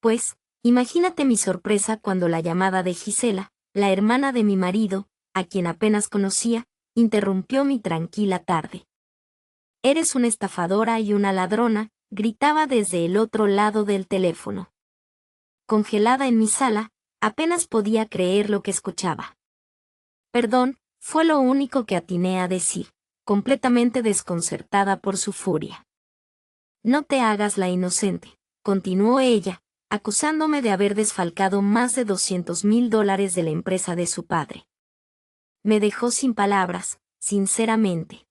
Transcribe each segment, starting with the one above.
Pues, imagínate mi sorpresa cuando la llamada de Gisela, la hermana de mi marido, a quien apenas conocía, interrumpió mi tranquila tarde. «Eres una estafadora y una ladrona», gritaba desde el otro lado del teléfono. Congelada en mi sala, apenas podía creer lo que escuchaba. «Perdón», fue lo único que atiné a decir, completamente desconcertada por su furia. «No te hagas la inocente», continuó ella, acusándome de haber desfalcado más de $200,000 de la empresa de su padre. Me dejó sin palabras, sinceramente.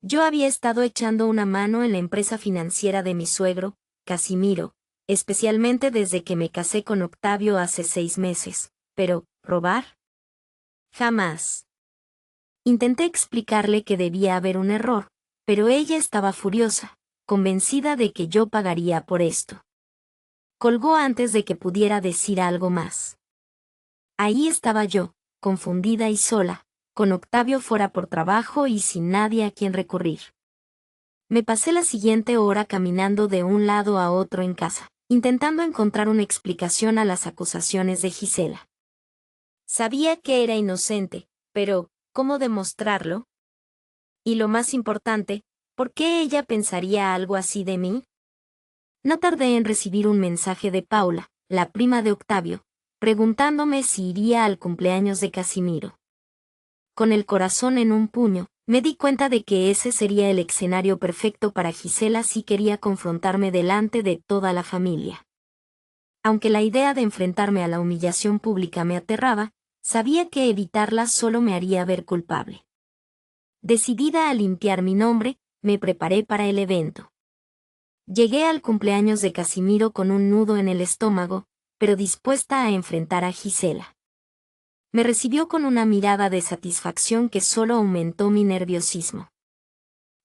Yo había estado echando una mano en la empresa financiera de mi suegro, Casimiro, especialmente desde que me casé con Octavio hace 6 meses, pero, ¿robar? Jamás. Intenté explicarle que debía haber un error, pero ella estaba furiosa, convencida de que yo pagaría por esto. Colgó antes de que pudiera decir algo más. Ahí estaba yo, confundida y sola, con Octavio fuera por trabajo y sin nadie a quien recurrir. Me pasé la siguiente hora caminando de un lado a otro en casa, intentando encontrar una explicación a las acusaciones de Gisela. Sabía que era inocente, pero, ¿cómo demostrarlo? Y lo más importante, ¿por qué ella pensaría algo así de mí? No tardé en recibir un mensaje de Paula, la prima de Octavio, preguntándome si iría al cumpleaños de Casimiro. Con el corazón en un puño, me di cuenta de que ese sería el escenario perfecto para Gisela si quería confrontarme delante de toda la familia. Aunque la idea de enfrentarme a la humillación pública me aterraba, sabía que evitarla solo me haría ver culpable. Decidida a limpiar mi nombre, me preparé para el evento. Llegué al cumpleaños de Casimiro con un nudo en el estómago, pero dispuesta a enfrentar a Gisela. Me recibió con una mirada de satisfacción que solo aumentó mi nerviosismo.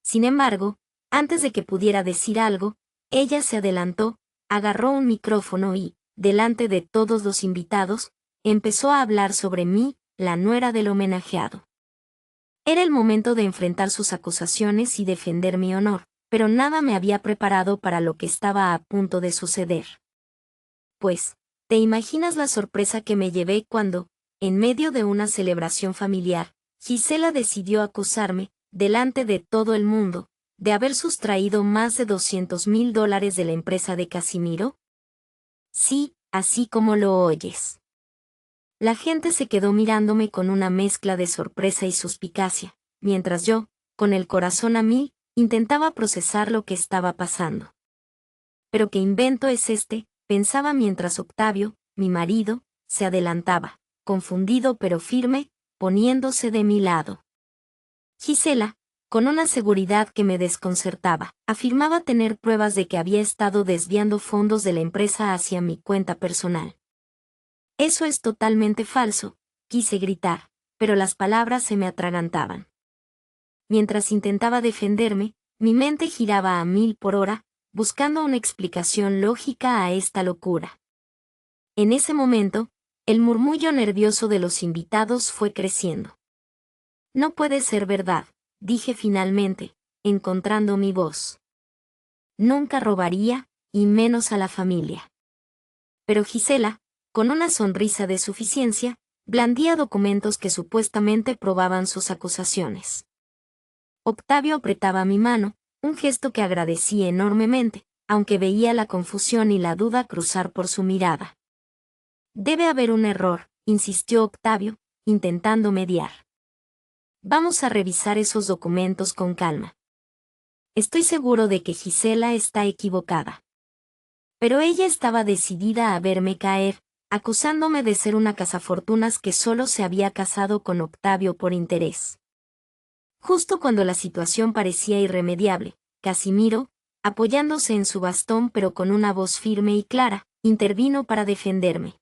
Sin embargo, antes de que pudiera decir algo, ella se adelantó, agarró un micrófono y, delante de todos los invitados, empezó a hablar sobre mí, la nuera del homenajeado. Era el momento de enfrentar sus acusaciones y defender mi honor, pero nada me había preparado para lo que estaba a punto de suceder. Pues, ¿te imaginas la sorpresa que me llevé cuando, en medio de una celebración familiar, Gisela decidió acusarme, delante de todo el mundo, de haber sustraído más de $200,000 de la empresa de Casimiro? Sí, así como lo oyes. La gente se quedó mirándome con una mezcla de sorpresa y suspicacia, mientras yo, con el corazón a mil, intentaba procesar lo que estaba pasando. ¿Pero qué invento es este?, pensaba mientras Octavio, mi marido, se adelantaba, confundido pero firme, poniéndose de mi lado. Gisela, con una seguridad que me desconcertaba, afirmaba tener pruebas de que había estado desviando fondos de la empresa hacia mi cuenta personal. Eso es totalmente falso, quise gritar, pero las palabras se me atragantaban. Mientras intentaba defenderme, mi mente giraba a 1000 por hora, buscando una explicación lógica a esta locura. En ese momento, el murmullo nervioso de los invitados fue creciendo. No puede ser verdad, dije finalmente, encontrando mi voz. Nunca robaría, y menos a la familia. Pero Gisela, con una sonrisa de suficiencia, blandía documentos que supuestamente probaban sus acusaciones. Octavio apretaba mi mano, un gesto que agradecí enormemente, aunque veía la confusión y la duda cruzar por su mirada. Debe haber un error, insistió Octavio, intentando mediar. Vamos a revisar esos documentos con calma. Estoy seguro de que Gisela está equivocada. Pero ella estaba decidida a verme caer, acusándome de ser una cazafortunas que solo se había casado con Octavio por interés. Justo cuando la situación parecía irremediable, Casimiro, apoyándose en su bastón pero con una voz firme y clara, intervino para defenderme.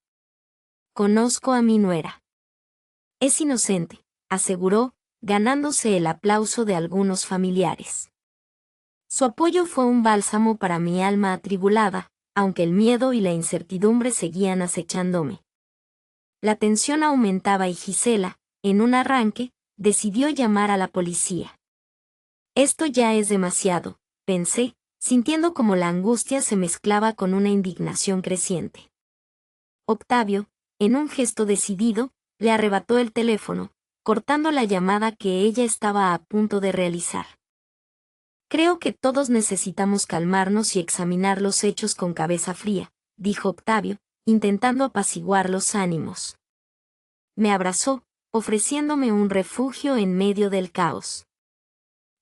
Conozco a mi nuera. Es inocente, aseguró, ganándose el aplauso de algunos familiares. Su apoyo fue un bálsamo para mi alma atribulada, aunque el miedo y la incertidumbre seguían acechándome. La tensión aumentaba y Gisela, en un arranque, decidió llamar a la policía. Esto ya es demasiado, pensé, sintiendo como la angustia se mezclaba con una indignación creciente. Octavio, en un gesto decidido, le arrebató el teléfono, cortando la llamada que ella estaba a punto de realizar. Creo que todos necesitamos calmarnos y examinar los hechos con cabeza fría, dijo Octavio, intentando apaciguar los ánimos. Me abrazó, ofreciéndome un refugio en medio del caos.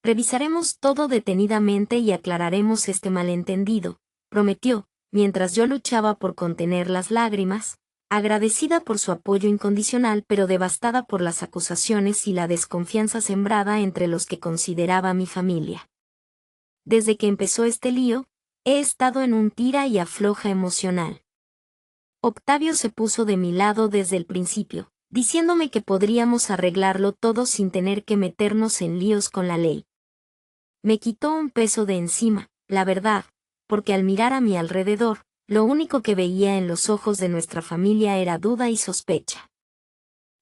Revisaremos todo detenidamente y aclararemos este malentendido, prometió, mientras yo luchaba por contener las lágrimas, agradecida por su apoyo incondicional pero devastada por las acusaciones y la desconfianza sembrada entre los que consideraba mi familia. Desde que empezó este lío, he estado en un tira y afloja emocional. Octavio se puso de mi lado desde el principio, diciéndome que podríamos arreglarlo todo sin tener que meternos en líos con la ley. Me quitó un peso de encima, la verdad, porque al mirar a mi alrededor, lo único que veía en los ojos de nuestra familia era duda y sospecha.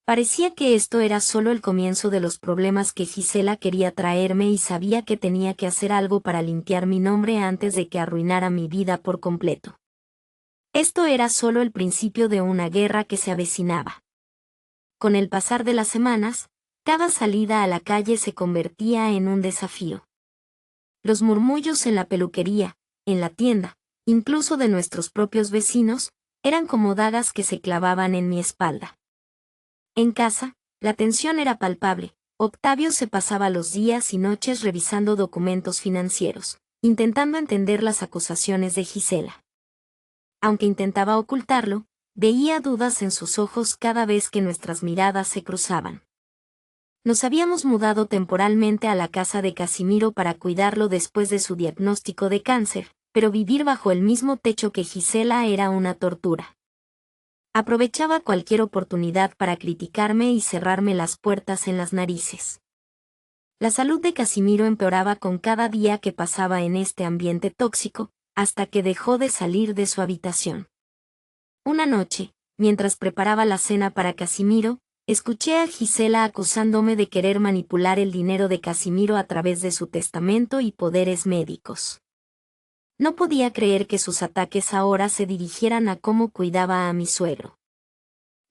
Parecía que esto era solo el comienzo de los problemas que Gisela quería traerme y sabía que tenía que hacer algo para limpiar mi nombre antes de que arruinara mi vida por completo. Esto era solo el principio de una guerra que se avecinaba. Con el pasar de las semanas, cada salida a la calle se convertía en un desafío. Los murmullos en la peluquería, en la tienda, incluso de nuestros propios vecinos, eran como dagas que se clavaban en mi espalda. En casa, la tensión era palpable. Octavio se pasaba los días y noches revisando documentos financieros, intentando entender las acusaciones de Gisela. Aunque intentaba ocultarlo, veía dudas en sus ojos cada vez que nuestras miradas se cruzaban. Nos habíamos mudado temporalmente a la casa de Casimiro para cuidarlo después de su diagnóstico de cáncer, pero vivir bajo el mismo techo que Gisela era una tortura. Aprovechaba cualquier oportunidad para criticarme y cerrarme las puertas en las narices. La salud de Casimiro empeoraba con cada día que pasaba en este ambiente tóxico, hasta que dejó de salir de su habitación. Una noche, mientras preparaba la cena para Casimiro, escuché a Gisela acusándome de querer manipular el dinero de Casimiro a través de su testamento y poderes médicos. No podía creer que sus ataques ahora se dirigieran a cómo cuidaba a mi suegro.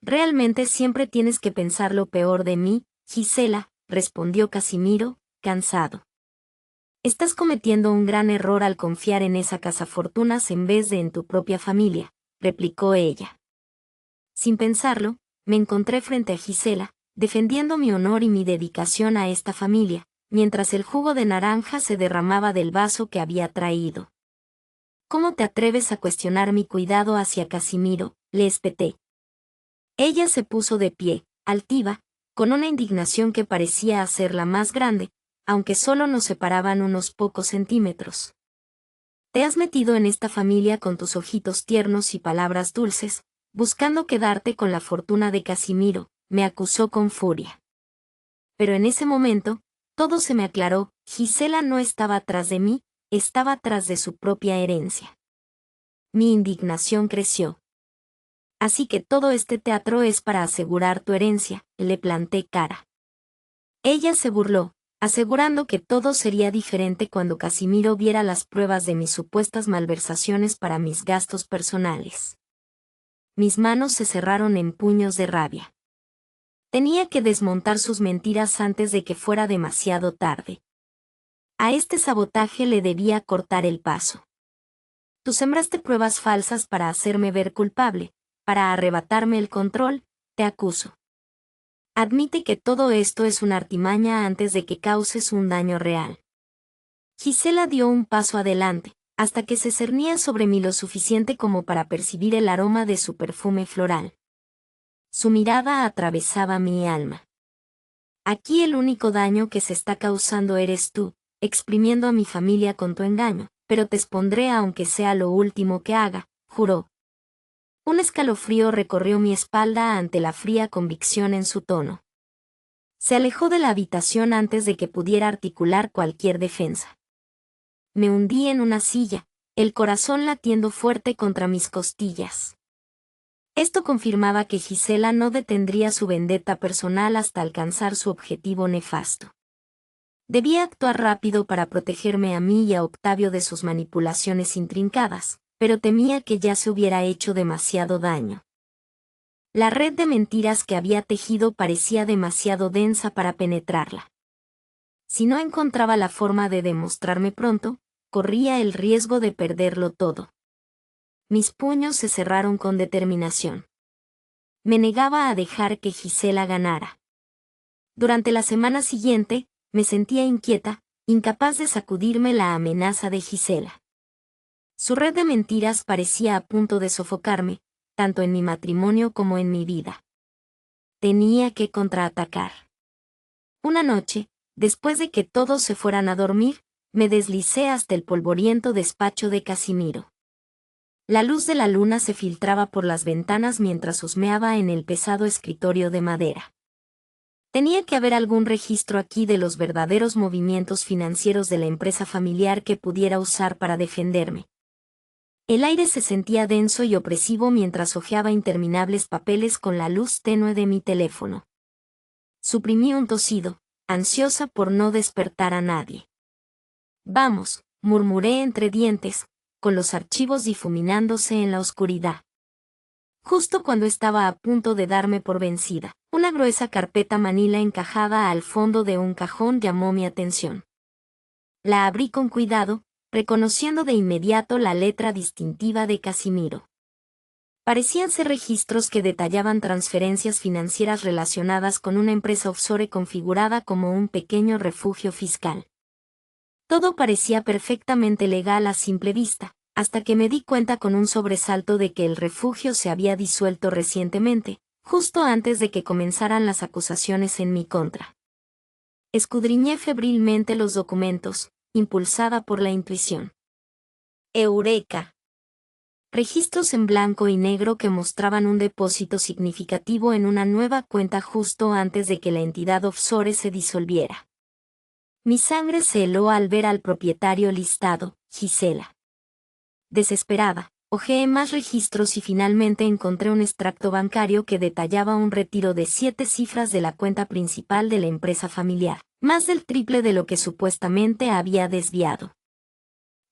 Realmente siempre tienes que pensar lo peor de mí, Gisela, respondió Casimiro, cansado. Estás cometiendo un gran error al confiar en esa cazafortunas en vez de en tu propia familia, replicó ella. Sin pensarlo, me encontré frente a Gisela, defendiendo mi honor y mi dedicación a esta familia, mientras el jugo de naranja se derramaba del vaso que había traído. ¿Cómo te atreves a cuestionar mi cuidado hacia Casimiro?, le espeté. Ella se puso de pie, altiva, con una indignación que parecía hacerla más grande, aunque solo nos separaban unos pocos centímetros. Te has metido en esta familia con tus ojitos tiernos y palabras dulces, buscando quedarte con la fortuna de Casimiro, me acusó con furia. Pero en ese momento, todo se me aclaró. Gisela no estaba atrás de mí, estaba tras de su propia herencia. Mi indignación creció. Así que todo este teatro es para asegurar tu herencia, le planté cara. Ella se burló, asegurando que todo sería diferente cuando Casimiro viera las pruebas de mis supuestas malversaciones para mis gastos personales. Mis manos se cerraron en puños de rabia. Tenía que desmontar sus mentiras antes de que fuera demasiado tarde. A este sabotaje le debía cortar el paso. Tú sembraste pruebas falsas para hacerme ver culpable, para arrebatarme el control, te acuso. Admite que todo esto es una artimaña antes de que causes un daño real. Gisela dio un paso adelante, hasta que se cernía sobre mí lo suficiente como para percibir el aroma de su perfume floral. Su mirada atravesaba mi alma. Aquí el único daño que se está causando eres tú, exprimiendo a mi familia con tu engaño, pero te expondré aunque sea lo último que haga, juró. Un escalofrío recorrió mi espalda ante la fría convicción en su tono. Se alejó de la habitación antes de que pudiera articular cualquier defensa. Me hundí en una silla, el corazón latiendo fuerte contra mis costillas. Esto confirmaba que Gisela no detendría su vendetta personal hasta alcanzar su objetivo nefasto. Debía actuar rápido para protegerme a mí y a Octavio de sus manipulaciones intrincadas, pero temía que ya se hubiera hecho demasiado daño. La red de mentiras que había tejido parecía demasiado densa para penetrarla. Si no encontraba la forma de demostrarme pronto, corría el riesgo de perderlo todo. Mis puños se cerraron con determinación. Me negaba a dejar que Gisela ganara. Durante la semana siguiente, me sentía inquieta, incapaz de sacudirme la amenaza de Gisela. Su red de mentiras parecía a punto de sofocarme, tanto en mi matrimonio como en mi vida. Tenía que contraatacar. Una noche, después de que todos se fueran a dormir, me deslicé hasta el polvoriento despacho de Casimiro. La luz de la luna se filtraba por las ventanas mientras husmeaba en el pesado escritorio de madera. Tenía que haber algún registro aquí de los verdaderos movimientos financieros de la empresa familiar que pudiera usar para defenderme. El aire se sentía denso y opresivo mientras hojeaba interminables papeles con la luz tenue de mi teléfono. Suprimí un tosido, ansiosa por no despertar a nadie. Vamos, murmuré entre dientes, con los archivos difuminándose en la oscuridad. Justo cuando estaba a punto de darme por vencida, una gruesa carpeta manila encajada al fondo de un cajón llamó mi atención. La abrí con cuidado, reconociendo de inmediato la letra distintiva de Casimiro. Parecían ser registros que detallaban transferencias financieras relacionadas con una empresa offshore configurada como un pequeño refugio fiscal. Todo parecía perfectamente legal a simple vista, hasta que me di cuenta con un sobresalto de que el refugio se había disuelto recientemente, justo antes de que comenzaran las acusaciones en mi contra. Escudriñé febrilmente los documentos, impulsada por la intuición. ¡Eureka! Registros en blanco y negro que mostraban un depósito significativo en una nueva cuenta justo antes de que la entidad offshore se disolviera. Mi sangre se heló al ver al propietario listado, Gisela. Desesperada, hojeé más registros y finalmente encontré un extracto bancario que detallaba un retiro de 7 cifras de la cuenta principal de la empresa familiar, más del triple de lo que supuestamente había desviado.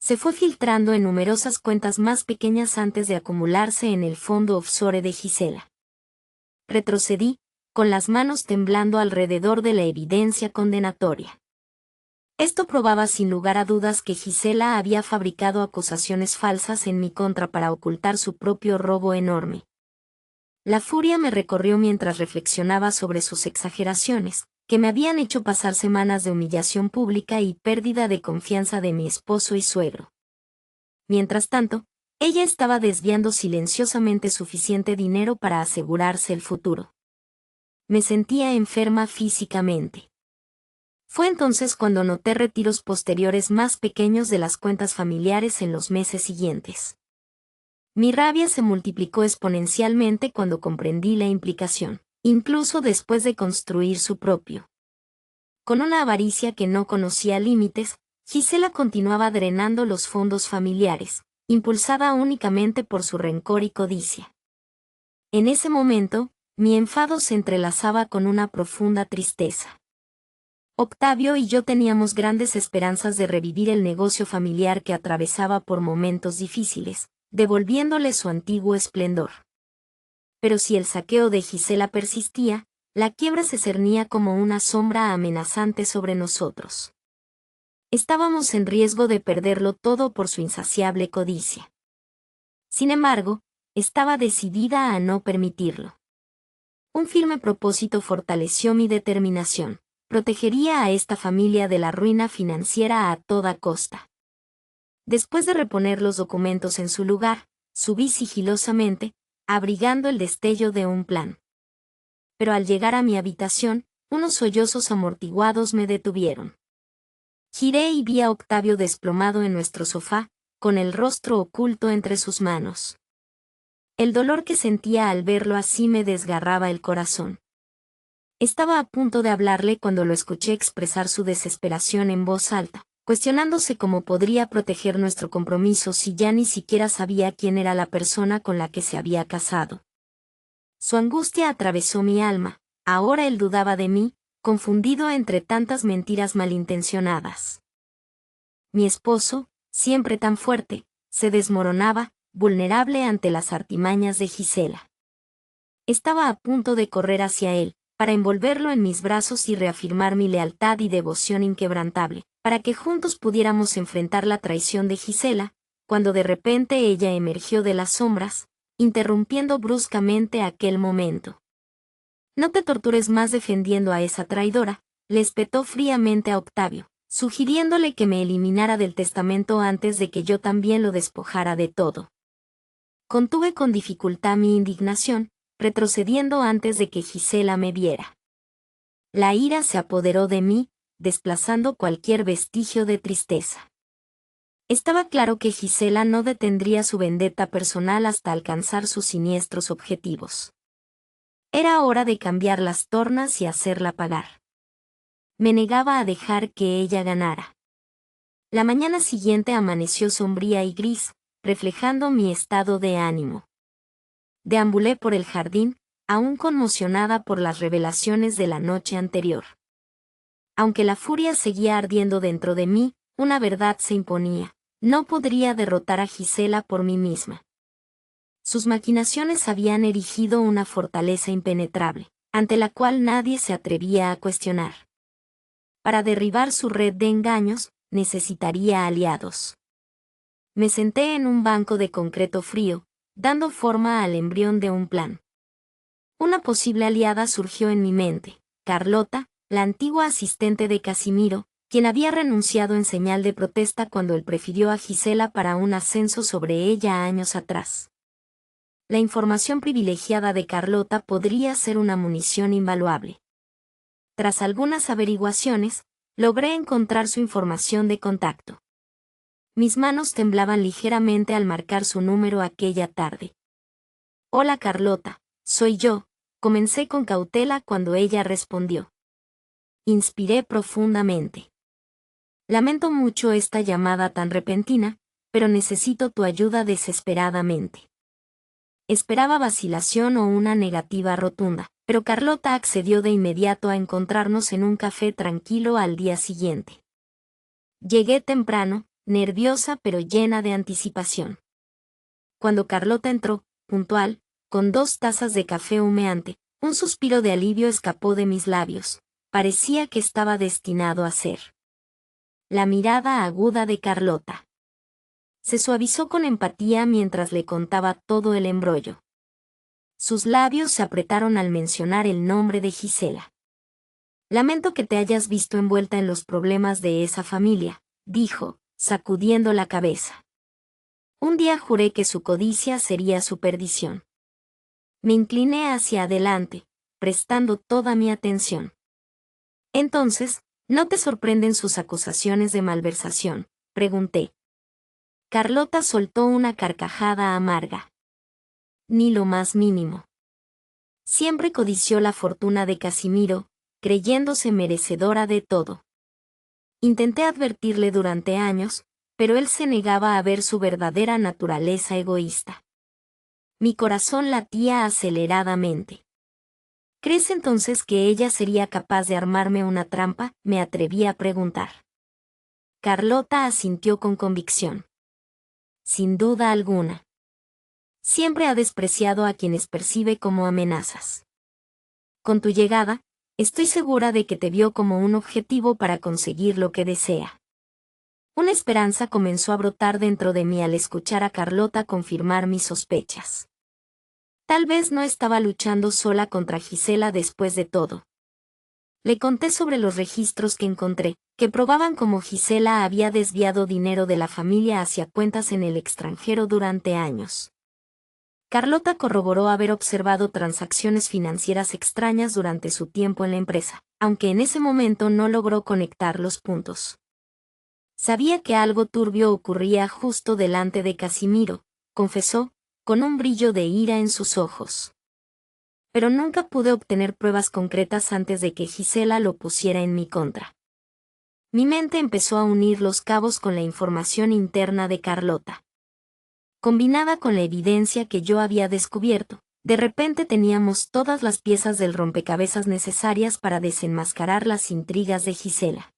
Se fue filtrando en numerosas cuentas más pequeñas antes de acumularse en el fondo offshore de Gisela. Retrocedí, con las manos temblando alrededor de la evidencia condenatoria. Esto probaba sin lugar a dudas que Gisela había fabricado acusaciones falsas en mi contra para ocultar su propio robo enorme. La furia me recorrió mientras reflexionaba sobre sus exageraciones, que me habían hecho pasar semanas de humillación pública y pérdida de confianza de mi esposo y suegro. Mientras tanto, ella estaba desviando silenciosamente suficiente dinero para asegurarse el futuro. Me sentía enferma físicamente. Fue entonces cuando noté retiros posteriores más pequeños de las cuentas familiares en los meses siguientes. Mi rabia se multiplicó exponencialmente cuando comprendí la implicación, incluso después de construir su propio. Con una avaricia que no conocía límites, Gisela continuaba drenando los fondos familiares, impulsada únicamente por su rencor y codicia. En ese momento, mi enfado se entrelazaba con una profunda tristeza. Octavio y yo teníamos grandes esperanzas de revivir el negocio familiar que atravesaba por momentos difíciles, devolviéndole su antiguo esplendor. Pero si el saqueo de Gisela persistía, la quiebra se cernía como una sombra amenazante sobre nosotros. Estábamos en riesgo de perderlo todo por su insaciable codicia. Sin embargo, estaba decidida a no permitirlo. Un firme propósito fortaleció mi determinación. Protegería a esta familia de la ruina financiera a toda costa. Después de reponer los documentos en su lugar, subí sigilosamente, abrigando el destello de un plan. Pero al llegar a mi habitación, unos sollozos amortiguados me detuvieron. Giré y vi a Octavio desplomado en nuestro sofá, con el rostro oculto entre sus manos. El dolor que sentía al verlo así me desgarraba el corazón. Estaba a punto de hablarle cuando lo escuché expresar su desesperación en voz alta, cuestionándose cómo podría proteger nuestro compromiso si ya ni siquiera sabía quién era la persona con la que se había casado. Su angustia atravesó mi alma, ahora él dudaba de mí, confundido entre tantas mentiras malintencionadas. Mi esposo, siempre tan fuerte, se desmoronaba, vulnerable ante las artimañas de Gisela. Estaba a punto de correr hacia él, para envolverlo en mis brazos y reafirmar mi lealtad y devoción inquebrantable, para que juntos pudiéramos enfrentar la traición de Gisela, cuando de repente ella emergió de las sombras, interrumpiendo bruscamente aquel momento. No te tortures más defendiendo a esa traidora, le espetó fríamente a Octavio, sugiriéndole que me eliminara del testamento antes de que yo también lo despojara de todo. Contuve con dificultad mi indignación, retrocediendo antes de que Gisela me viera. La ira se apoderó de mí, desplazando cualquier vestigio de tristeza. Estaba claro que Gisela no detendría su vendetta personal hasta alcanzar sus siniestros objetivos. Era hora de cambiar las tornas y hacerla pagar. Me negaba a dejar que ella ganara. La mañana siguiente amaneció sombría y gris, reflejando mi estado de ánimo. Deambulé por el jardín, aún conmocionada por las revelaciones de la noche anterior. Aunque la furia seguía ardiendo dentro de mí, una verdad se imponía: no podría derrotar a Gisela por mí misma. Sus maquinaciones habían erigido una fortaleza impenetrable, ante la cual nadie se atrevía a cuestionar. Para derribar su red de engaños, necesitaría aliados. Me senté en un banco de concreto frío, dando forma al embrión de un plan. Una posible aliada surgió en mi mente: Carlota, la antigua asistente de Casimiro, quien había renunciado en señal de protesta cuando él prefirió a Gisela para un ascenso sobre ella años atrás. La información privilegiada de Carlota podría ser una munición invaluable. Tras algunas averiguaciones, logré encontrar su información de contacto. Mis manos temblaban ligeramente al marcar su número aquella tarde. «Hola Carlota, soy yo», comencé con cautela cuando ella respondió. Inspiré profundamente. «Lamento mucho esta llamada tan repentina, pero necesito tu ayuda desesperadamente». Esperaba vacilación o una negativa rotunda, pero Carlota accedió de inmediato a encontrarnos en un café tranquilo al día siguiente. Llegué temprano, nerviosa pero llena de anticipación. Cuando Carlota entró, puntual, con 2 tazas de café humeante, un suspiro de alivio escapó de mis labios. Parecía que estaba destinado a ser. La mirada aguda de Carlota se suavizó con empatía mientras le contaba todo el embrollo. Sus labios se apretaron al mencionar el nombre de Gisela. «Lamento que te hayas visto envuelta en los problemas de esa familia», dijo, sacudiendo la cabeza. Un día juré que su codicia sería su perdición. Me incliné hacia adelante, prestando toda mi atención. «Entonces, ¿no te sorprenden sus acusaciones de malversación?», pregunté. Carlota soltó una carcajada amarga. «Ni lo más mínimo. Siempre codició la fortuna de Casimiro, creyéndose merecedora de todo. Intenté advertirle durante años, pero él se negaba a ver su verdadera naturaleza egoísta». Mi corazón latía aceleradamente. «¿Crees entonces que ella sería capaz de armarme una trampa?», me atreví a preguntar. Carlota asintió con convicción. «Sin duda alguna. Siempre ha despreciado a quienes percibe como amenazas. Con tu llegada, estoy segura de que te vio como un objetivo para conseguir lo que desea». Una esperanza comenzó a brotar dentro de mí al escuchar a Carlota confirmar mis sospechas. Tal vez no estaba luchando sola contra Gisela después de todo. Le conté sobre los registros que encontré, que probaban cómo Gisela había desviado dinero de la familia hacia cuentas en el extranjero durante años. Carlota corroboró haber observado transacciones financieras extrañas durante su tiempo en la empresa, aunque en ese momento no logró conectar los puntos. Sabía que algo turbio ocurría justo delante de Casimiro, confesó, con un brillo de ira en sus ojos. Pero nunca pude obtener pruebas concretas antes de que Gisela lo pusiera en mi contra. Mi mente empezó a unir los cabos con la información interna de Carlota. Combinada con la evidencia que yo había descubierto, De repente teníamos todas las piezas del rompecabezas necesarias para desenmascarar las intrigas de Gisela.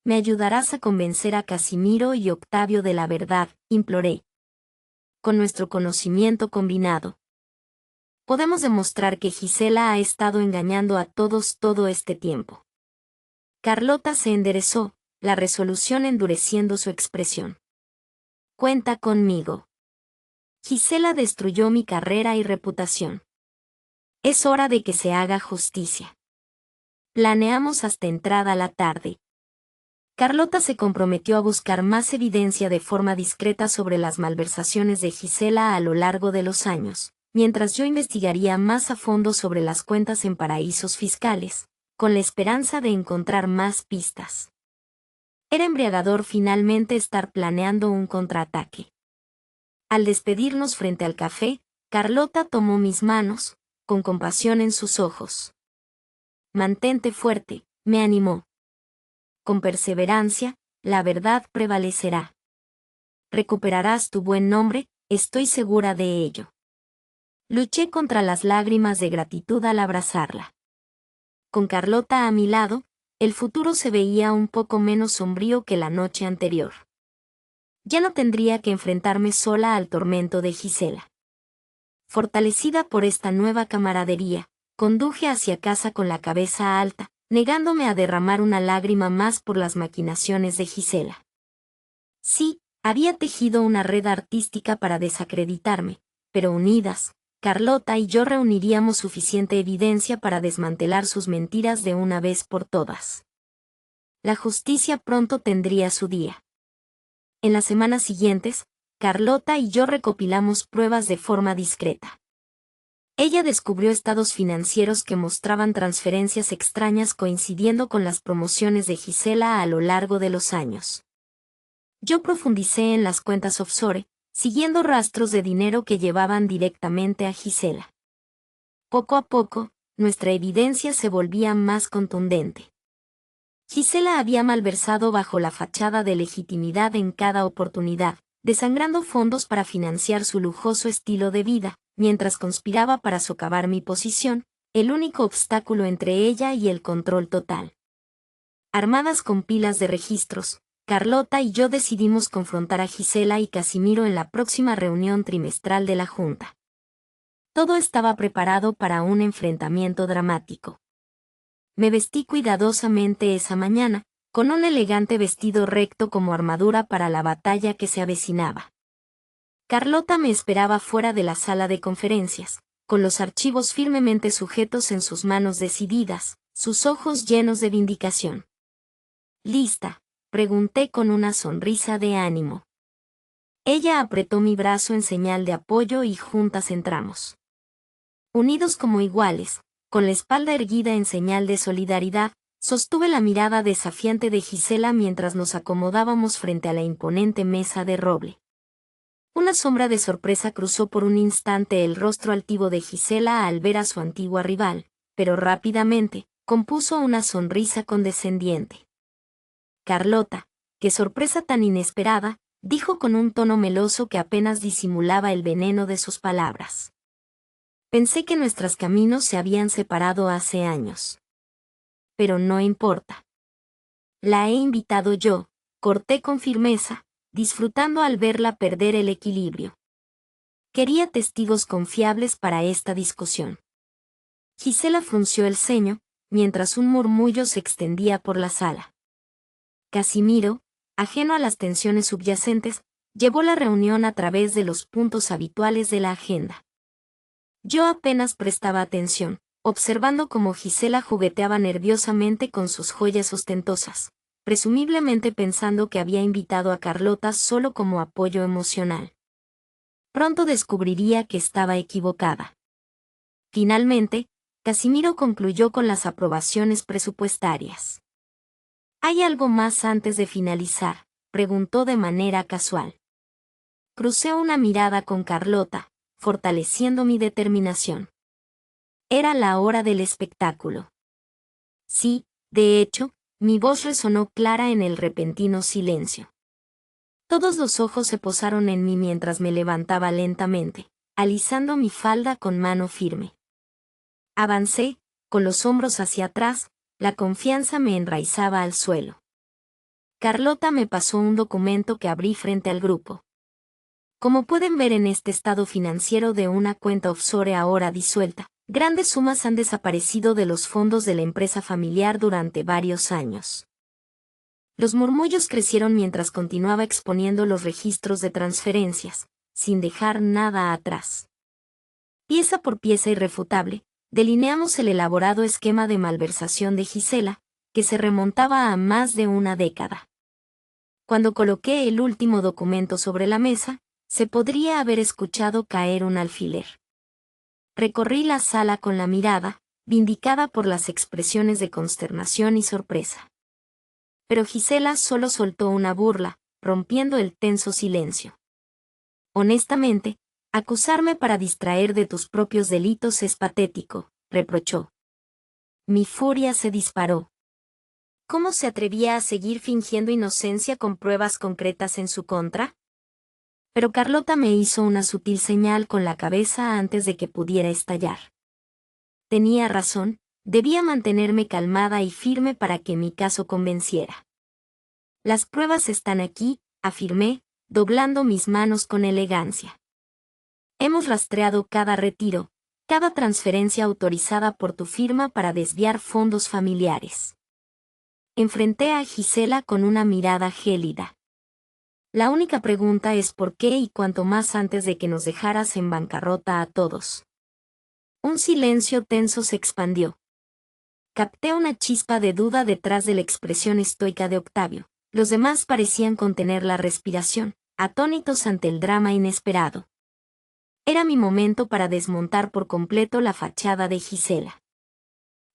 «¿Me ayudarás a convencer a Casimiro y Octavio de la verdad?», imploré. «Con nuestro conocimiento combinado, podemos demostrar que Gisela ha estado engañando a todos todo este tiempo». Carlota se enderezó, la resolución endureciendo su expresión. «Cuenta conmigo. Gisela destruyó mi carrera y reputación. Es hora de que se haga justicia. Planeamos hasta entrada la tarde». Carlota se comprometió a buscar más evidencia de forma discreta sobre las malversaciones de Gisela a lo largo de los años, mientras yo investigaría más a fondo sobre las cuentas en paraísos fiscales, con la esperanza de encontrar más pistas. Era embriagador finalmente estar planeando un contraataque. Al despedirnos frente al café, Carlota tomó mis manos, con compasión en sus ojos. «Mantente fuerte», me animó. «Con perseverancia, la verdad prevalecerá. Recuperarás tu buen nombre, estoy segura de ello». Luché contra las lágrimas de gratitud al abrazarla. Con Carlota a mi lado, el futuro se veía un poco menos sombrío que la noche anterior. Ya no tendría que enfrentarme sola al tormento de Gisela. Fortalecida por esta nueva camaradería, conduje hacia casa con la cabeza alta, negándome a derramar una lágrima más por las maquinaciones de Gisela. Sí, había tejido una red artística para desacreditarme, pero unidas, Carlota y yo reuniríamos suficiente evidencia para desmantelar sus mentiras de una vez por todas. La justicia pronto tendría su día. En las semanas siguientes, Carlota y yo recopilamos pruebas de forma discreta. Ella descubrió estados financieros que mostraban transferencias extrañas coincidiendo con las promociones de Gisela a lo largo de los años. Yo profundicé en las cuentas offshore, siguiendo rastros de dinero que llevaban directamente a Gisela. Poco a poco, nuestra evidencia se volvía más contundente. Gisela había malversado bajo la fachada de legitimidad en cada oportunidad, desangrando fondos para financiar su lujoso estilo de vida, mientras conspiraba para socavar mi posición, el único obstáculo entre ella y el control total. Armadas con pilas de registros, Carlota y yo decidimos confrontar a Gisela y Casimiro en la próxima reunión trimestral de la Junta. Todo estaba preparado para un enfrentamiento dramático. Me vestí cuidadosamente esa mañana, con un elegante vestido recto como armadura para la batalla que se avecinaba. Carlota me esperaba fuera de la sala de conferencias, con los archivos firmemente sujetos en sus manos decididas, sus ojos llenos de vindicación. «¿Lista?», pregunté con una sonrisa de ánimo. Ella apretó mi brazo en señal de apoyo y juntas entramos. Unidos como iguales, con la espalda erguida en señal de solidaridad, sostuve la mirada desafiante de Gisela mientras nos acomodábamos frente a la imponente mesa de roble. Una sombra de sorpresa cruzó por un instante el rostro altivo de Gisela al ver a su antigua rival, pero rápidamente, compuso una sonrisa condescendiente. «Carlota, qué sorpresa tan inesperada», dijo con un tono meloso que apenas disimulaba el veneno de sus palabras. «Pensé que nuestros caminos se habían separado hace años. Pero no importa. La he invitado yo», corté con firmeza, disfrutando al verla perder el equilibrio. Quería testigos confiables para esta discusión. Gisela frunció el ceño, mientras un murmullo se extendía por la sala. Casimiro, ajeno a las tensiones subyacentes, llevó la reunión a través de los puntos habituales de la agenda. Yo apenas prestaba atención, observando cómo Gisela jugueteaba nerviosamente con sus joyas ostentosas, presumiblemente pensando que había invitado a Carlota solo como apoyo emocional. Pronto descubriría que estaba equivocada. Finalmente, Casimiro concluyó con las aprobaciones presupuestarias. «¿Hay algo más antes de finalizar?», preguntó de manera casual. Crucé una mirada con Carlota, fortaleciendo mi determinación. Era la hora del espectáculo. Sí, de hecho, mi voz resonó clara en el repentino silencio. Todos los ojos se posaron en mí mientras me levantaba lentamente, alisando mi falda con mano firme. Avancé, con los hombros hacia atrás, la confianza me enraizaba al suelo. Carlota me pasó un documento que abrí frente al grupo. Como pueden ver en este estado financiero de una cuenta offshore ahora disuelta, grandes sumas han desaparecido de los fondos de la empresa familiar durante varios años. Los murmullos crecieron mientras continuaba exponiendo los registros de transferencias, sin dejar nada atrás. Pieza por pieza irrefutable, delineamos el elaborado esquema de malversación de Gisela, que se remontaba a más de una década. Cuando coloqué el último documento sobre la mesa, se podría haber escuchado caer un alfiler. Recorrí la sala con la mirada, vindicada por las expresiones de consternación y sorpresa. Pero Gisela solo soltó una burla, rompiendo el tenso silencio. Honestamente, acusarme para distraer de tus propios delitos es patético, reprochó. Mi furia se disparó. ¿Cómo se atrevía a seguir fingiendo inocencia con pruebas concretas en su contra? Pero Carlota me hizo una sutil señal con la cabeza antes de que pudiera estallar. Tenía razón, debía mantenerme calmada y firme para que mi caso convenciera. Las pruebas están aquí, afirmé, doblando mis manos con elegancia. Hemos rastreado cada retiro, cada transferencia autorizada por tu firma para desviar fondos familiares. Enfrenté a Gisela con una mirada gélida. La única pregunta es por qué y cuánto más antes de que nos dejaras en bancarrota a todos. Un silencio tenso se expandió. Capté una chispa de duda detrás de la expresión estoica de Octavio. Los demás parecían contener la respiración, atónitos ante el drama inesperado. Era mi momento para desmontar por completo la fachada de Gisela.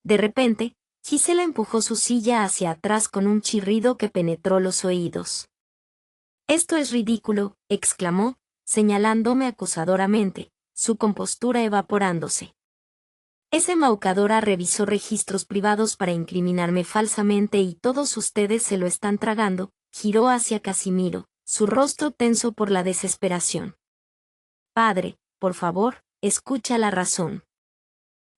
De repente, Gisela empujó su silla hacia atrás con un chirrido que penetró los oídos. «Esto es ridículo», exclamó, señalándome acusadoramente, su compostura evaporándose. Esa embaucadora revisó registros privados para incriminarme falsamente y todos ustedes se lo están tragando, giró hacia Casimiro, su rostro tenso por la desesperación. «Padre, por favor, escucha la razón».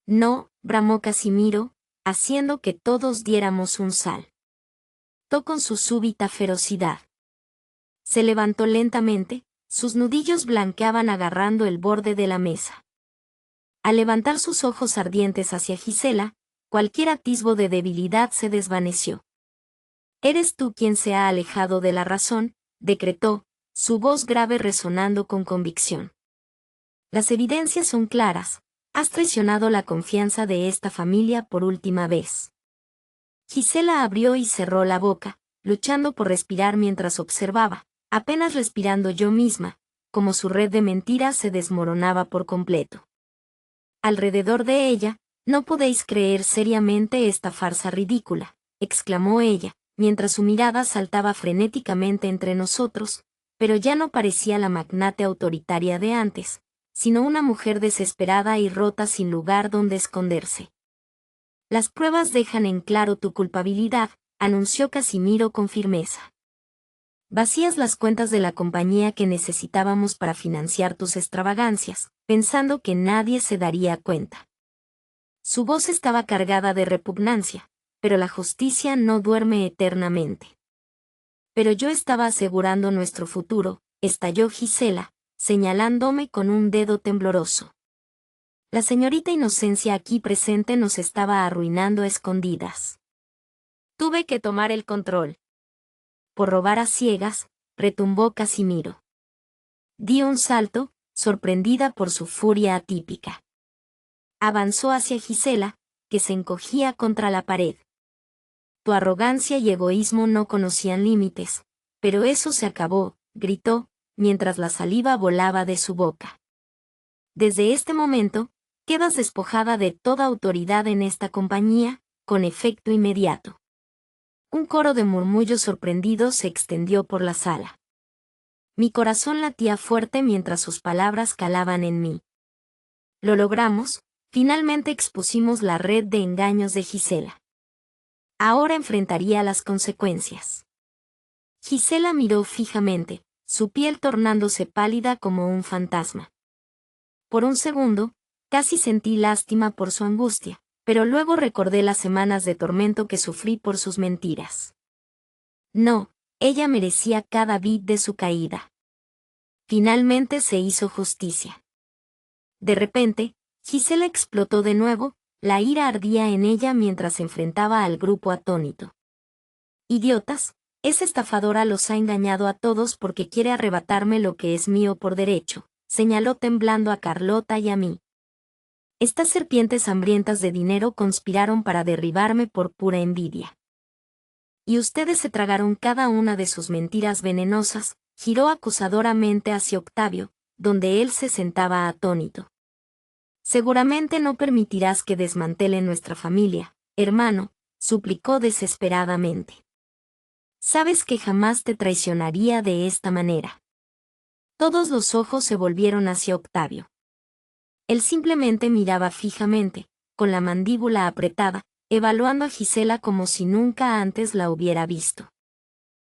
«No», bramó Casimiro, haciendo que todos diéramos un salto con su súbita ferocidad. Se levantó lentamente, sus nudillos blanqueaban agarrando el borde de la mesa. Al levantar sus ojos ardientes hacia Gisela, cualquier atisbo de debilidad se desvaneció. «Eres tú quien se ha alejado de la razón», decretó, su voz grave resonando con convicción. «Las evidencias son claras, has traicionado la confianza de esta familia por última vez». Gisela abrió y cerró la boca, luchando por respirar mientras observaba, apenas respirando yo misma, como su red de mentiras se desmoronaba por completo. Alrededor de ella, «No podéis creer seriamente esta farsa ridícula», exclamó ella, mientras su mirada saltaba frenéticamente entre nosotros, pero ya no parecía la magnate autoritaria de antes, sino una mujer desesperada y rota sin lugar donde esconderse. «Las pruebas dejan en claro tu culpabilidad», anunció Casimiro con firmeza. «Vacías las cuentas de la compañía que necesitábamos para financiar tus extravagancias, pensando que nadie se daría cuenta». Su voz estaba cargada de repugnancia, pero la justicia no duerme eternamente. «Pero yo estaba asegurando nuestro futuro», estalló Gisela, señalándome con un dedo tembloroso. La señorita Inocencia aquí presente nos estaba arruinando a escondidas. Tuve que tomar el control. Por robar a ciegas, retumbó Casimiro. Di un salto, sorprendida por su furia atípica. Avanzó hacia Gisela, que se encogía contra la pared. Tu arrogancia y egoísmo no conocían límites, pero eso se acabó, gritó, mientras la saliva volaba de su boca. Desde este momento, quedas despojada de toda autoridad en esta compañía, con efecto inmediato. Un coro de murmullos sorprendidos se extendió por la sala. Mi corazón latía fuerte mientras sus palabras calaban en mí. Lo logramos, finalmente expusimos la red de engaños de Gisela. Ahora enfrentaría las consecuencias. Gisela miró fijamente, su piel tornándose pálida como un fantasma. Por un segundo, casi sentí lástima por su angustia, pero luego recordé las semanas de tormento que sufrí por sus mentiras. No, ella merecía cada bit de su caída. Finalmente se hizo justicia. De repente, Gisela explotó de nuevo, la ira ardía en ella mientras se enfrentaba al grupo atónito. Idiotas, esa estafadora los ha engañado a todos porque quiere arrebatarme lo que es mío por derecho, señaló temblando a Carlota y a mí. Estas serpientes hambrientas de dinero conspiraron para derribarme por pura envidia. Y ustedes se tragaron cada una de sus mentiras venenosas, giró acusadoramente hacia Octavio, donde él se sentaba atónito. Seguramente no permitirás que desmantele nuestra familia, hermano, suplicó desesperadamente. Sabes que jamás te traicionaría de esta manera. Todos los ojos se volvieron hacia Octavio. Él simplemente miraba fijamente, con la mandíbula apretada, evaluando a Gisela como si nunca antes la hubiera visto.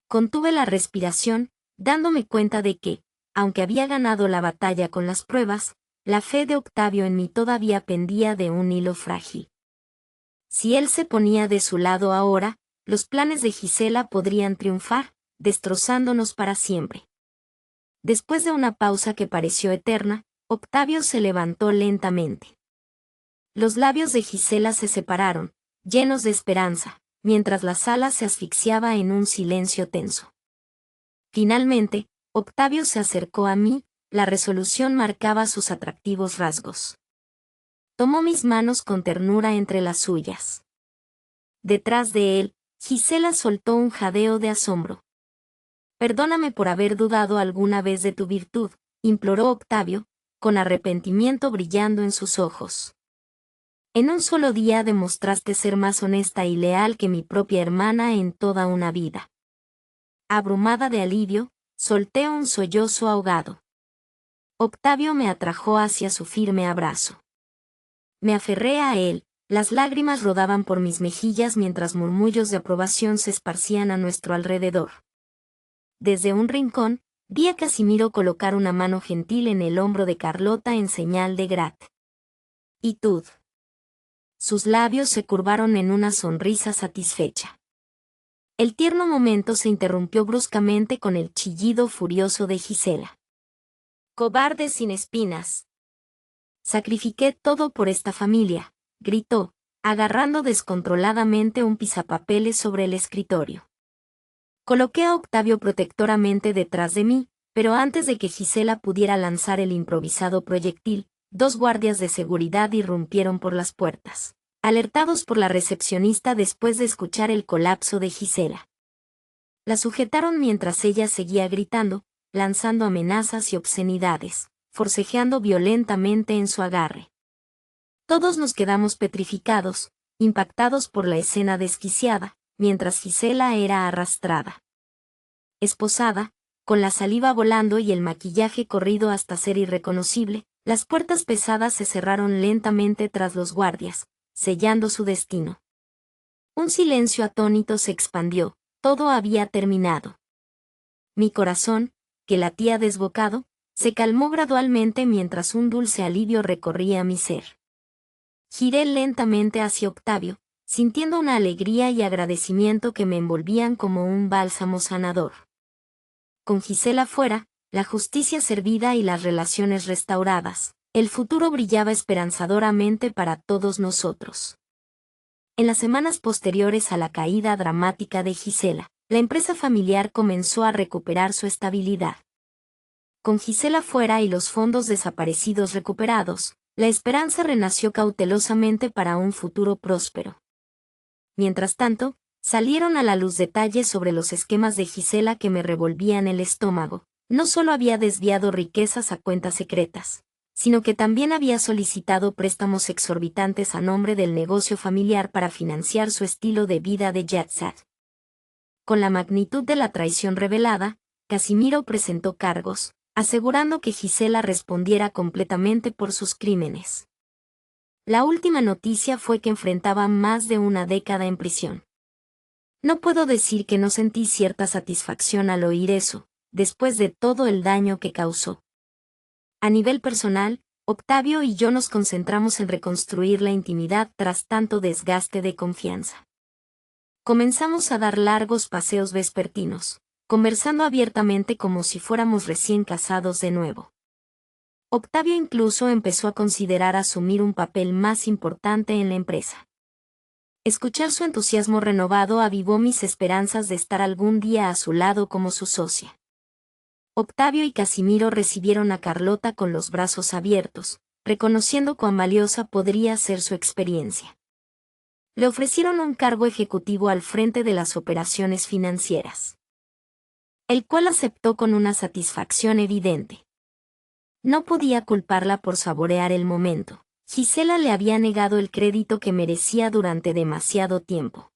Contuve la respiración, dándome cuenta de que, aunque había ganado la batalla con las pruebas, la fe de Octavio en mí todavía pendía de un hilo frágil. Si él se ponía de su lado ahora, los planes de Gisela podrían triunfar, destrozándonos para siempre. Después de una pausa que pareció eterna, Octavio se levantó lentamente. Los labios de Gisela se separaron, llenos de esperanza, mientras la sala se asfixiaba en un silencio tenso. Finalmente, Octavio se acercó a mí, la resolución marcaba sus atractivos rasgos. Tomó mis manos con ternura entre las suyas. Detrás de él, Gisela soltó un jadeo de asombro. Perdóname por haber dudado alguna vez de tu virtud, imploró Octavio, con arrepentimiento brillando en sus ojos. En un solo día demostraste ser más honesta y leal que mi propia hermana en toda una vida. Abrumada de alivio, solté un sollozo ahogado. Octavio me atrajo hacia su firme abrazo. Me aferré a él, las lágrimas rodaban por mis mejillas mientras murmullos de aprobación se esparcían a nuestro alrededor. Desde un rincón, vi a Casimiro colocar una mano gentil en el hombro de Carlota en señal de gratitud. Sus labios se curvaron en una sonrisa satisfecha. El tierno momento se interrumpió bruscamente con el chillido furioso de Gisela. «Cobarde sin espinas. Sacrifiqué todo por esta familia», gritó, agarrando descontroladamente un pisapapeles sobre el escritorio. Coloqué a Octavio protectoramente detrás de mí, pero antes de que Gisela pudiera lanzar el improvisado proyectil, 2 guardias de seguridad irrumpieron por las puertas, alertados por la recepcionista después de escuchar el colapso de Gisela. La sujetaron mientras ella seguía gritando, lanzando amenazas y obscenidades, forcejeando violentamente en su agarre. Todos nos quedamos petrificados, impactados por la escena desquiciada, mientras Gisela era arrastrada. Esposada, con la saliva volando y el maquillaje corrido hasta ser irreconocible, las puertas pesadas se cerraron lentamente tras los guardias, sellando su destino. Un silencio atónito se expandió, todo había terminado. Mi corazón, que latía desbocado, se calmó gradualmente mientras un dulce alivio recorría mi ser. Giré lentamente hacia Octavio, sintiendo una alegría y agradecimiento que me envolvían como un bálsamo sanador. Con Gisela fuera, la justicia servida y las relaciones restauradas, el futuro brillaba esperanzadoramente para todos nosotros. En las semanas posteriores a la caída dramática de Gisela, la empresa familiar comenzó a recuperar su estabilidad. Con Gisela fuera y los fondos desaparecidos recuperados, la esperanza renació cautelosamente para un futuro próspero. Mientras tanto, salieron a la luz detalles sobre los esquemas de Gisela que me revolvían el estómago. No solo había desviado riquezas a cuentas secretas, sino que también había solicitado préstamos exorbitantes a nombre del negocio familiar para financiar su estilo de vida de jet set. Con la magnitud de la traición revelada, Casimiro presentó cargos, asegurando que Gisela respondiera completamente por sus crímenes. La última noticia fue que enfrentaba más de una década en prisión. No puedo decir que no sentí cierta satisfacción al oír eso, después de todo el daño que causó. A nivel personal, Octavio y yo nos concentramos en reconstruir la intimidad tras tanto desgaste de confianza. Comenzamos a dar largos paseos vespertinos, conversando abiertamente como si fuéramos recién casados de nuevo. Octavio incluso empezó a considerar asumir un papel más importante en la empresa. Escuchar su entusiasmo renovado avivó mis esperanzas de estar algún día a su lado como su socia. Octavio y Casimiro recibieron a Carlota con los brazos abiertos, reconociendo cuán valiosa podría ser su experiencia. Le ofrecieron un cargo ejecutivo al frente de las operaciones financieras, el cual aceptó con una satisfacción evidente. No podía culparla por saborear el momento. Gisela le había negado el crédito que merecía durante demasiado tiempo.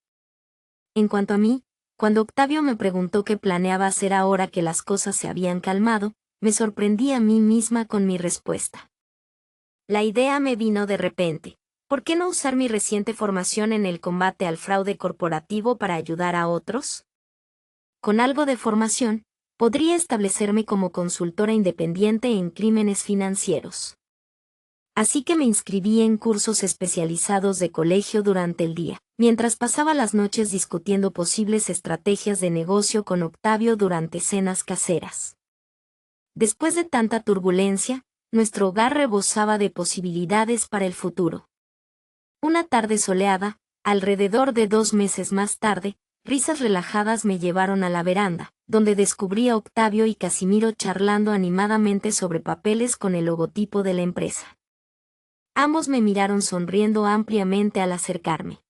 En cuanto a mí, cuando Octavio me preguntó qué planeaba hacer ahora que las cosas se habían calmado, me sorprendí a mí misma con mi respuesta. La idea me vino de repente. ¿Por qué no usar mi reciente formación en el combate al fraude corporativo para ayudar a otros? Con algo de formación, podría establecerme como consultora independiente en crímenes financieros. Así que me inscribí en cursos especializados de colegio durante el día, mientras pasaba las noches discutiendo posibles estrategias de negocio con Octavio durante cenas caseras. Después de tanta turbulencia, nuestro hogar rebosaba de posibilidades para el futuro. Una tarde soleada, alrededor de 2 meses más tarde, risas relajadas me llevaron a la veranda, donde descubrí a Octavio y Casimiro charlando animadamente sobre papeles con el logotipo de la empresa. Ambos me miraron sonriendo ampliamente al acercarme.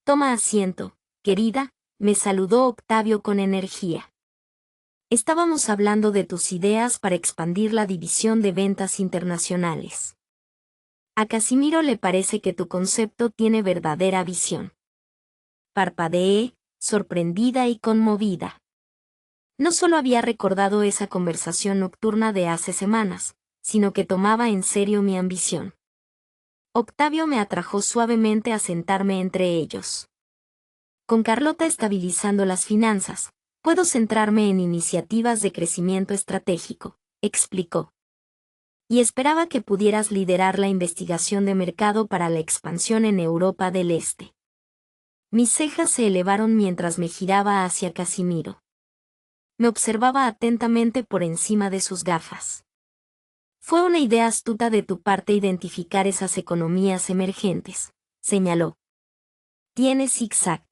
«Toma asiento, querida», me saludó Octavio con energía. Estábamos hablando de tus ideas para expandir la división de ventas internacionales. A Casimiro le parece que tu concepto tiene verdadera visión. Parpadeé, sorprendida y conmovida. No solo había recordado esa conversación nocturna de hace semanas, sino que tomaba en serio mi ambición. Octavio me atrajo suavemente a sentarme entre ellos. Con Carlota estabilizando las finanzas, puedo centrarme en iniciativas de crecimiento estratégico, explicó. Y esperaba que pudieras liderar la investigación de mercado para la expansión en Europa del Este. Mis cejas se elevaron mientras me giraba hacia Casimiro. Me observaba atentamente por encima de sus gafas. Fue una idea astuta de tu parte identificar esas economías emergentes, señaló. Tienes zigzag.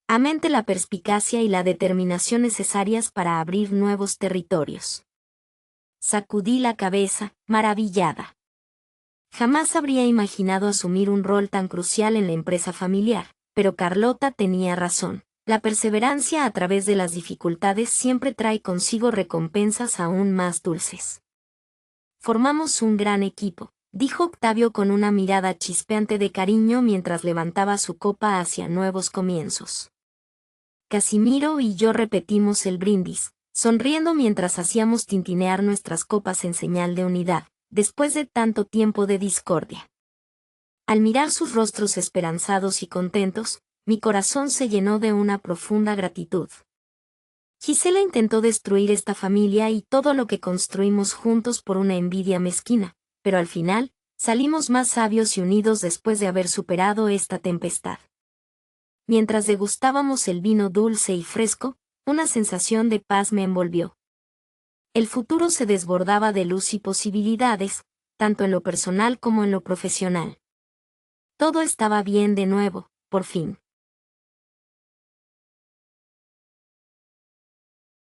A mente la perspicacia y la determinación necesarias para abrir nuevos territorios. Sacudí la cabeza, maravillada. Jamás habría imaginado asumir un rol tan crucial en la empresa familiar, pero Carlota tenía razón. La perseverancia a través de las dificultades siempre trae consigo recompensas aún más dulces. Formamos un gran equipo, dijo Octavio con una mirada chispeante de cariño mientras levantaba su copa hacia nuevos comienzos. Casimiro y yo repetimos el brindis, sonriendo mientras hacíamos tintinear nuestras copas en señal de unidad, después de tanto tiempo de discordia. Al mirar sus rostros esperanzados y contentos, mi corazón se llenó de una profunda gratitud. Gisela intentó destruir esta familia y todo lo que construimos juntos por una envidia mezquina, pero al final, salimos más sabios y unidos después de haber superado esta tempestad. Mientras degustábamos el vino dulce y fresco, una sensación de paz me envolvió. El futuro se desbordaba de luz y posibilidades, tanto en lo personal como en lo profesional. Todo estaba bien de nuevo, por fin.